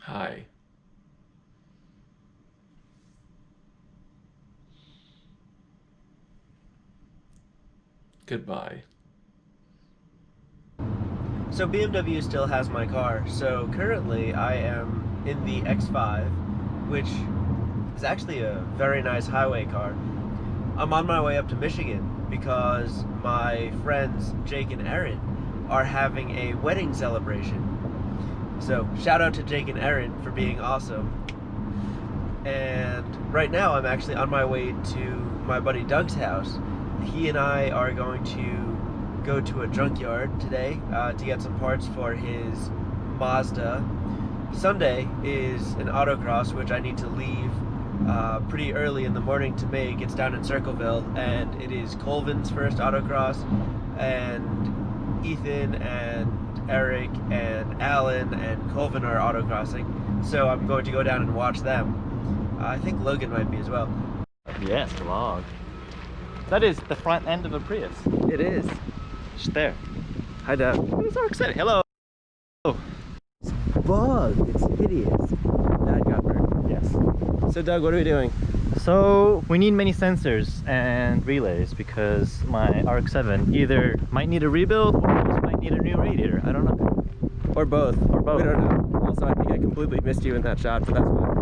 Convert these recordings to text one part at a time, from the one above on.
Hi. Goodbye. So BMW still has my car. So currently I am in the X5, which is actually a very nice highway car. I'm on my way up to Michigan because my friends Jake and Erin are having a wedding celebration. So shout out to Jake and Erin for being awesome. And right now I'm actually on my way to my buddy Doug's house. He and I are going to go to a junkyard today to get some parts for his Mazda. Sunday is an autocross, which I need to leave pretty early in the morning to make. It's down in Circleville, and it is Colvin's first autocross, and Ethan and Eric and Alan and Colvin are autocrossing, so I'm going to go down and watch them. I think Logan might be as well. Yes, vlog. That is the front end of a Prius. It is. Just there. Hi, Doug. I'm so excited. Hello. It's bug. It's hideous. That got burned. Yes. So, Doug, what are we doing? So we need many sensors and relays because my RX-7 either might need a rebuild or might need a new radiator. I don't know. Or both. Or both. We don't know. Also, I think I completely missed you in that shot, but that's fine.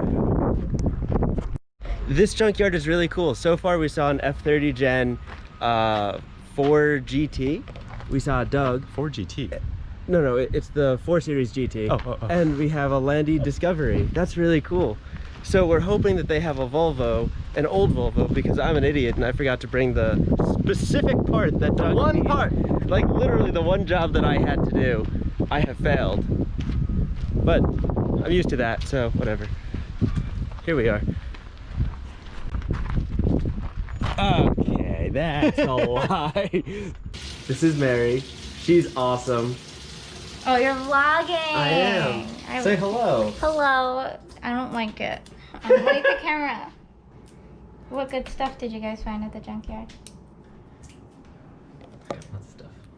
This junkyard is really cool. So far, we saw an F30 Gen 4 GT. We saw a Doug. 4 GT. No, it's the 4 Series GT. Oh. And we have a Landy Discovery. That's really cool. So we're hoping that they have a Volvo, an old Volvo, because I'm an idiot and I forgot to bring the specific part that Doug one needs. part. Like literally the one job that I had to do. I have failed. But I'm used to that, so whatever. Here we are. Okay, that's a lie. This is Mary. She's awesome. Oh, you're vlogging. I am. Say hello. Hello. I don't like it. I don't like the camera. What good stuff did you guys find at the junkyard?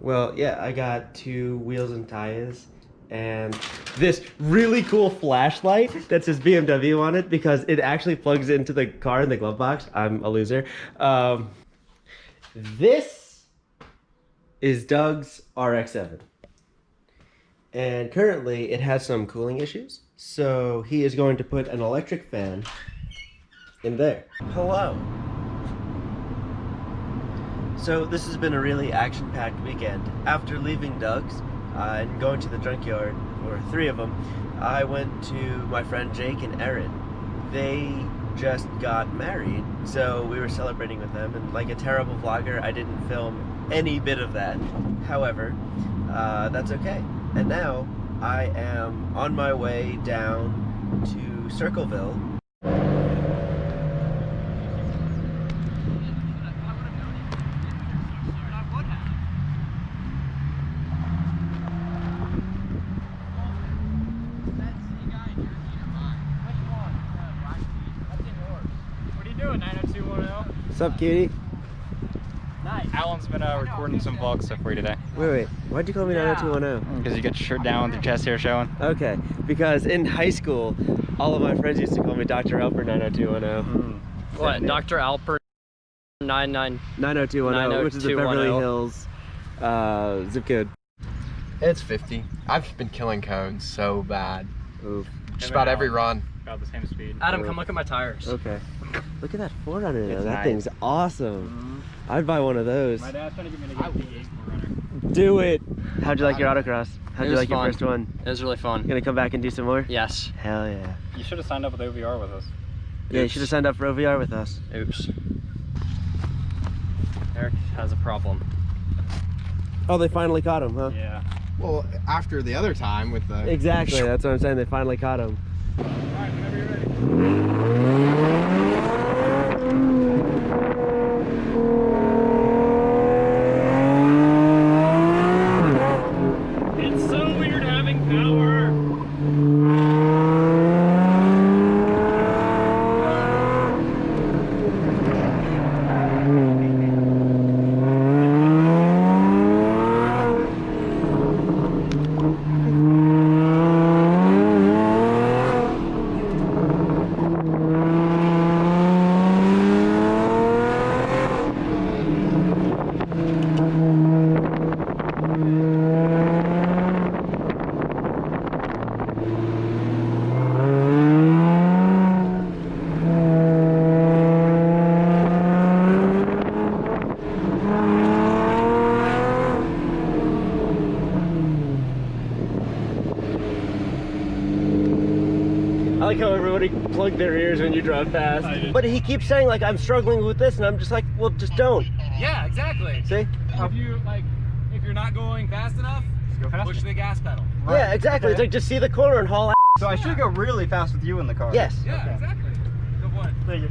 Well, yeah, I got 2 wheels and tires and this really cool flashlight that says BMW on it because it actually plugs into the car in the glove box. I'm a loser. This is Doug's RX-7. And currently it has some cooling issues. So he is going to put an electric fan in there. Hello. So this has been a really action-packed weekend. After leaving Doug's and going to the junkyard, or 3 of them, I went to my friend Jake and Erin. They just got married, so we were celebrating with them, and like a terrible vlogger, I didn't film any bit of that. However, that's okay. And now I am on my way down to Circleville. What's up, cutie? Nice. Alan's been recording some vlog stuff for you today. Wait, why'd you call me 90210? Because you got your shirt down with your chest hair showing. Okay, because in high school, all of my friends used to call me Dr. Alper 90210. What, Dr. Alper 90210, which is the Beverly Hills zip code. It's 50. I've been killing cones so bad. Oof. Just about every run. About the same speed. Adam, come look at my tires. Okay. Look at that 400 though. It's That nice. thing's awesome. I'd buy one of those. My dad's trying to get me to get the 8 Do it. How'd you like your autocross? How'd It you was like your fun. first one? It was really fun. Gonna come back and do some more? Yes. Hell yeah. You should have signed up with OVR with us. Yeah, you should have signed up for OVR with us. Oops. Eric has a problem. Oh, they finally caught him, huh? Yeah. Well, after the other time with the... Exactly, that's what I'm saying. They finally caught him. Alright, whenever you're ready. It's so weird having power. like how everybody plugged their ears when you drove past. I did. But he keeps saying like, I'm struggling with this, and I'm just like, well, just don't. Yeah, exactly. See? If you're not going fast enough, Go faster. push the gas pedal. Yeah, exactly. It's like, just see the corner and haul ass. So I should go really fast with you in the car. Yes. Yeah, exactly. Good point. Thank you.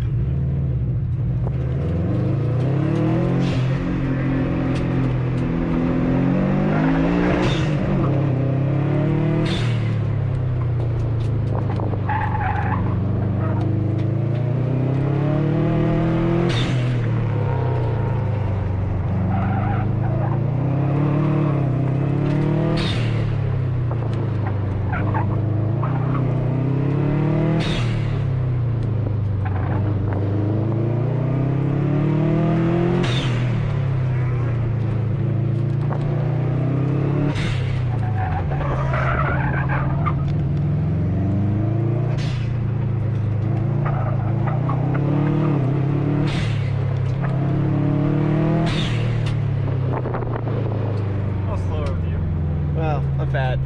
Well, I'm fat.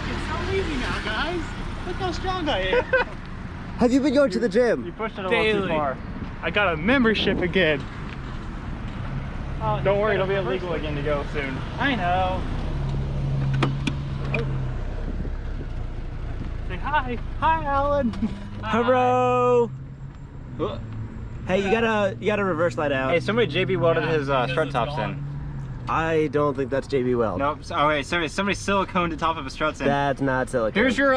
It's so easy now, guys. Look how strong I am. Have you been going to the gym? You pushed it a little too Daily. far. I got a membership again. Don't worry, it'll be illegal again to go soon. I know. Say hi. Hi, Alan. Hello. Hey, you gotta reverse that out. Hey, somebody JB welded his strut tops in. I don't think that's JB Weld. Nope. Oh wait, sorry. Somebody siliconed the top of his struts in. That's not silicone. Here's your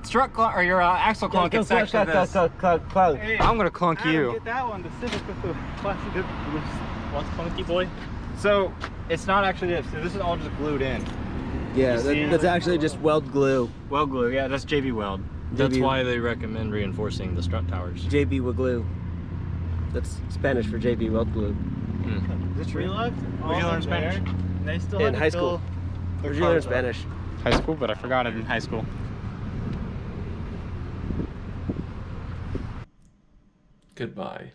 strut clunk or your axle clunk. It's actually this. Clunk. I'm gonna clunk you. Get that one, the Civic with the plastic. What's clunky boy? So it's not actually this. So this is all just glued in. Yeah, see? that's actually just weld glue. Weld glue. Yeah, that's JB Weld. That's JB why they recommend reinforcing the strut towers. JB with glue. That's Spanish for JB weld glue. Is it true? Looked. Where'd you learn Spanish? They still In had to high school. fill Where'd their you learn cars up. Spanish? High school, but I forgot it in high school. Goodbye.